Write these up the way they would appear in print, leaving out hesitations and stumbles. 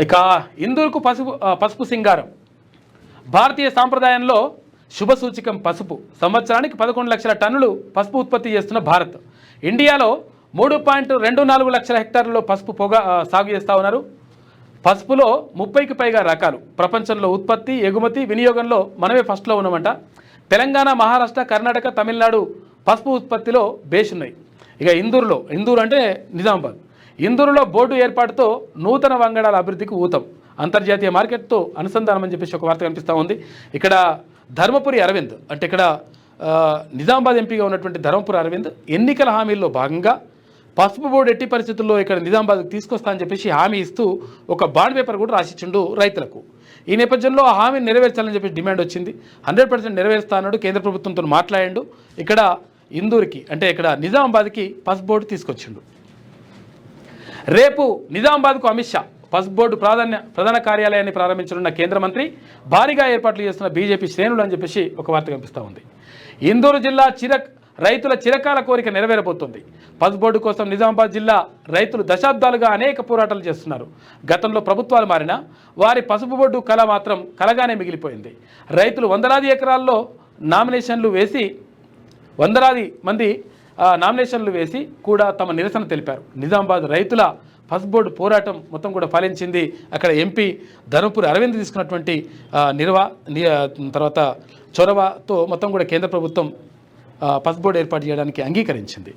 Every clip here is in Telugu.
ఇక ఇందూరుకు పసుపు సింగారం. భారతీయ సాంప్రదాయంలో శుభ సూచకం పసుపు. సంవత్సరానికి 11 లక్షల టన్నులు పసుపు ఉత్పత్తి చేస్తున్న భారత్. ఇండియాలో 3.24 లక్షల హెక్టార్లలో పసుపు సాగు చేస్తూ ఉన్నారు. పసుపులో 30కి పైగా రకాలు. ప్రపంచంలో ఉత్పత్తి, ఎగుమతి, వినియోగంలో మనమే ఫస్ట్లో ఉన్నామంట. తెలంగాణ, మహారాష్ట్ర, కర్ణాటక, తమిళనాడు పసుపు ఉత్పత్తిలో బేస్ ఉన్నాయి. ఇక ఇందూరు అంటే నిజామాబాద్. ఇందూరులో బోర్డు ఏర్పాటుతో నూతన వంగడాల అభివృద్ధికి ఊతం. అంతర్జాతీయ మార్కెట్తో అనుసంధానం అని చెప్పేసి ఒక వార్త కనిపిస్తూ ఉంది. ఇక్కడ ధర్మపురి అరవింద్ అంటే ఇక్కడ నిజామాబాద్ ఎంపీగా ఉన్నటువంటి ధర్మపురి అరవింద్ ఎన్నికల హామీల్లో భాగంగా పసుపు బోర్డు ఎట్టి పరిస్థితుల్లో ఇక్కడ నిజామాబాద్కి తీసుకొస్తా అని చెప్పేసి హామీ ఇస్తూ ఒక బాండ్ పేపర్ కూడా రాసిచ్చిండు రైతులకు. ఈ నేపథ్యంలో ఆ హామీని నెరవేర్చాలని చెప్పేసి డిమాండ్ వచ్చింది. 100% నెరవేరుస్తా అన్నాడు. కేంద్ర ప్రభుత్వంతో మాట్లాడాడు. ఇక్కడ ఇందూరుకి అంటే ఇక్కడ నిజామాబాద్కి పసుపు బోర్డు తీసుకొచ్చిండు. రేపు నిజామాబాద్కు అమిత్ షా పసుపు బోర్డు ప్రధాన కార్యాలయాన్ని ప్రారంభించనున్న కేంద్ర మంత్రి, భారీగా ఏర్పాట్లు చేస్తున్న బీజేపీ శ్రేణులు అని చెప్పేసి ఒక వార్త కనిపిస్తూ ఉంది. ఇందూరు జిల్లా రైతుల చిరకాల కోరిక నెరవేరబోతుంది. పసుపు బోర్డు కోసం నిజామాబాద్ జిల్లా రైతులు దశాబ్దాలుగా అనేక పోరాటాలు చేస్తున్నారు. గతంలో ప్రభుత్వాలు మారినా వారి పసుపు బోర్డు కళ మాత్రం కలగానే మిగిలిపోయింది. రైతులు వందలాది ఎకరాల్లో నామినేషన్లు వేసి కూడా తమ నిరసన తెలిపారు. నిజామాబాద్ రైతుల పసుపు బోర్డు పోరాటం మొత్తం కూడా ఫలించింది. అక్కడ ఎంపీ ధర్మపురి అరవింద్ తీసుకున్నటువంటి తర్వాత చొరవతో మొత్తం కూడా కేంద్ర ప్రభుత్వం పసుపు బోర్డు ఏర్పాటు చేయడానికి అంగీకరించింది.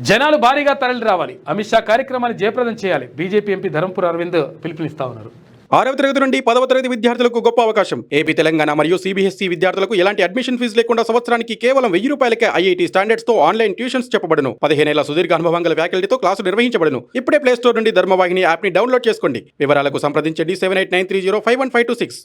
జనాలు భారీగా తరలి రావాలి. అమిత్ షా కార్యక్రమాన్ని జయప్రదం చేయాలి. బీజేపీ ఎంపీ ధర్మపురి అరవింద్ పిలుపునిస్తా ఉన్నారు. 6వ తరగతి నుండి 10వ తరగతి విద్యార్థులకు గొప్ప అవకాశం. ఏపీ, తెలంగాణ మరియు సిబిఎస్ఈ విద్యార్థులకు ఎలాంటి అడ్మిషన్ ఫీజు లేకుండా సంవత్సరానికి కేవలం 1000 రూపాయలకే ఐఐటీ స్టాండర్డ్స్ తో ఆన్లైన్ ట్యూషన్స్ చెప్పబడును. 15 ఏళ్ల సుదీర్ఘ అనుభవం గల ఫ్యాకల్టీతో క్లాసులు నిర్వహించబడును. ఇప్పుడే ప్లే స్టోర్ నుండి ధర్మవాహిని యాప్ ని డౌన్లోడ్ చేసుకోండి. వివరాలకు సంప్రదించండి 7893051526.